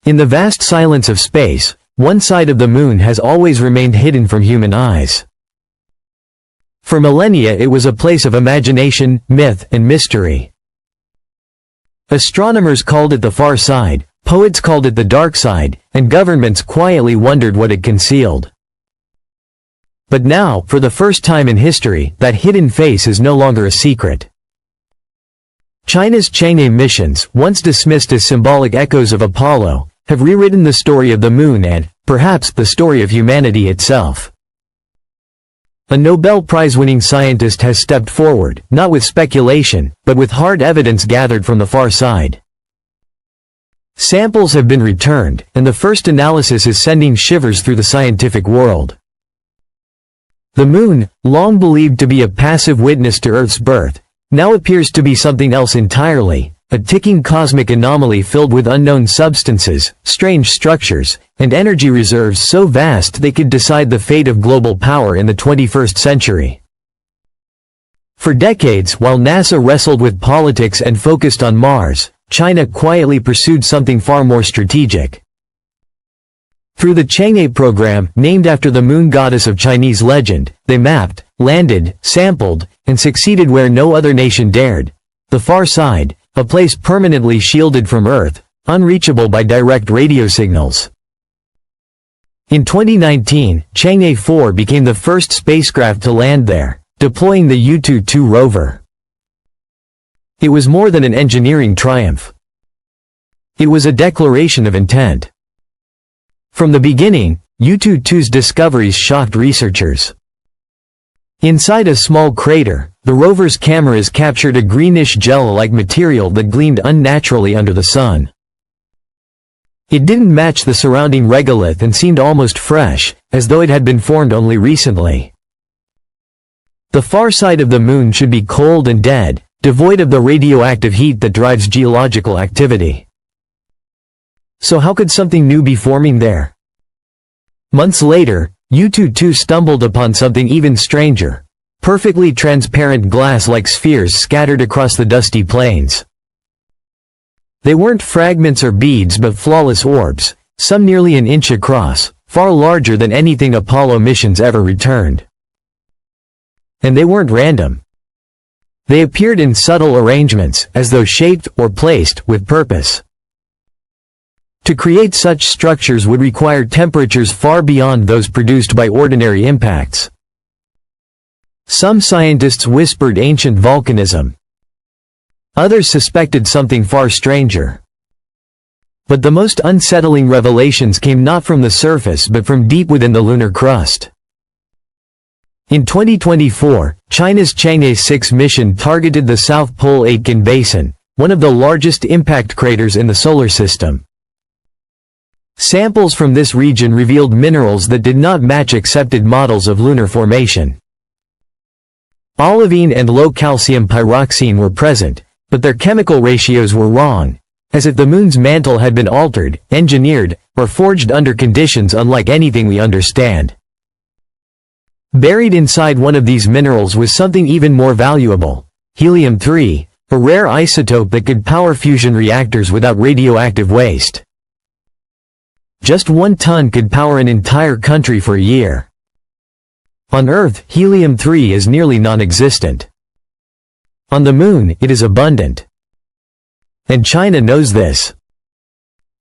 In the vast silence of space, one side of the moon has always remained hidden from human eyes. For millennia it was a place of imagination, myth, and mystery. Astronomers called it the far side, poets called it the dark side, and governments quietly wondered what it concealed. But now, for the first time in history, that hidden face is no longer a secret. China's Chang'e missions, once dismissed as symbolic echoes of Apollo, have rewritten the story of the moon and, perhaps, the story of humanity itself. A Nobel Prize-winning scientist has stepped forward, not with speculation, but with hard evidence gathered from the far side. Samples have been returned, and the first analysis is sending shivers through the scientific world. The moon, long believed to be a passive witness to Earth's birth, now appears to be something else entirely, a ticking cosmic anomaly filled with unknown substances, strange structures, and energy reserves so vast they could decide the fate of global power in the 21st century. For decades, while NASA wrestled with politics and focused on Mars, China quietly pursued something far more strategic. Through the Chang'e program, named after the moon goddess of Chinese legend, they mapped, landed, sampled, and succeeded where no other nation dared: the far side, a place permanently shielded from Earth, unreachable by direct radio signals. In 2019, Chang'e 4 became the first spacecraft to land there, deploying the Yutu-2 rover. It was more than an engineering triumph. It was a declaration of intent. From the beginning, Yutu-2's discoveries shocked researchers. Inside a small crater, the rover's cameras captured a greenish gel-like material that gleamed unnaturally under the sun. It didn't match the surrounding regolith and seemed almost fresh, as though it had been formed only recently. The far side of the moon should be cold and dead, devoid of the radioactive heat that drives geological activity. So how could something new be forming there? Months later, Yutu-2 stumbled upon something even stranger: perfectly transparent glass-like spheres scattered across the dusty plains. They weren't fragments or beads but flawless orbs, some nearly an inch across, far larger than anything Apollo missions ever returned. And they weren't random. They appeared in subtle arrangements, as though shaped or placed with purpose. To create such structures would require temperatures far beyond those produced by ordinary impacts. Some scientists whispered ancient volcanism. Others suspected something far stranger. But the most unsettling revelations came not from the surface but from deep within the lunar crust. In 2024, China's Chang'e 6 mission targeted the South Pole Aitken Basin, one of the largest impact craters in the solar system. Samples from this region revealed minerals that did not match accepted models of lunar formation. Olivine and low-calcium pyroxene were present, but their chemical ratios were wrong, as if the moon's mantle had been altered, engineered, or forged under conditions unlike anything we understand. Buried inside one of these minerals was something even more valuable: helium-3, a rare isotope that could power fusion reactors without radioactive waste. Just 1 ton could power an entire country for a year. On Earth, helium-3 is nearly non-existent. On the Moon, it is abundant. And China knows this.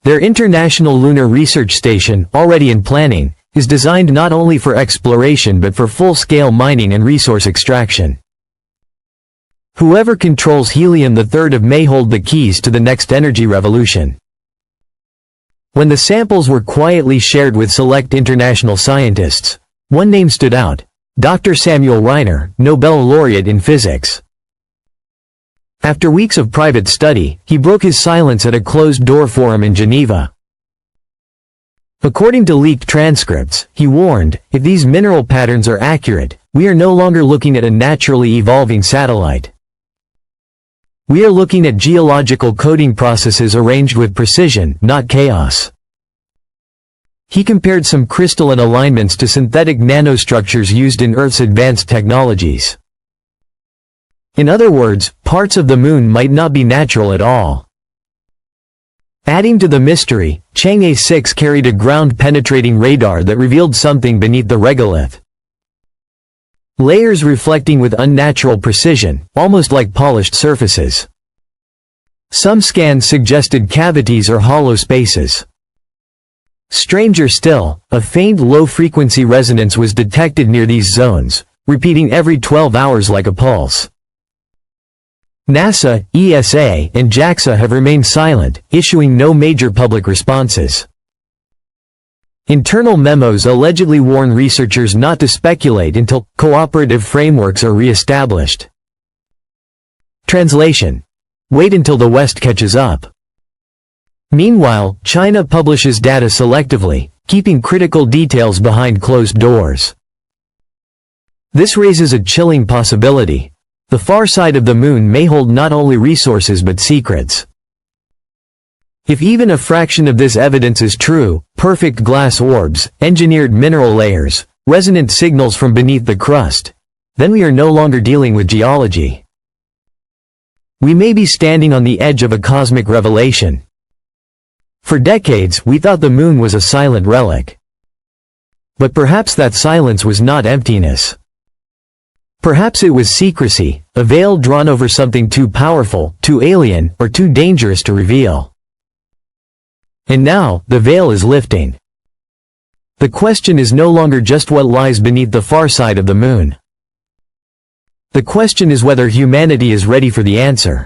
Their International Lunar Research Station, already in planning, is designed not only for exploration but for full-scale mining and resource extraction. Whoever controls helium-3 may hold the keys to the next energy revolution. When the samples were quietly shared with select international scientists, one name stood out: Dr. Samuel Reiner, Nobel laureate in physics. After weeks of private study, he broke his silence at a closed-door forum in Geneva. According to leaked transcripts, he warned, if these mineral patterns are accurate, we are no longer looking at a naturally evolving satellite. We are looking at geological coding processes arranged with precision, not chaos. He compared some crystalline alignments to synthetic nanostructures used in Earth's advanced technologies. In other words, parts of the moon might not be natural at all. Adding to the mystery, Chang'e 6 carried a ground-penetrating radar that revealed something beneath the regolith. Layers reflecting with unnatural precision, almost like polished surfaces. Some scans suggested cavities or hollow spaces. Stranger still, a faint low-frequency resonance was detected near these zones, repeating every 12 hours like a pulse. NASA, ESA, and JAXA have remained silent, issuing no major public responses. Internal memos allegedly warn researchers not to speculate until cooperative frameworks are re-established. Translation: wait until the West catches up. Meanwhile, China publishes data selectively, keeping critical details behind closed doors. This raises a chilling possibility. The far side of the moon may hold not only resources but secrets. If even a fraction of this evidence is true, perfect glass orbs, engineered mineral layers, resonant signals from beneath the crust, then we are no longer dealing with geology. We may be standing on the edge of a cosmic revelation. For decades, we thought the moon was a silent relic. But perhaps that silence was not emptiness. Perhaps it was secrecy, a veil drawn over something too powerful, too alien, or too dangerous to reveal. And now, the veil is lifting. The question is no longer just what lies beneath the far side of the moon. The question is whether humanity is ready for the answer.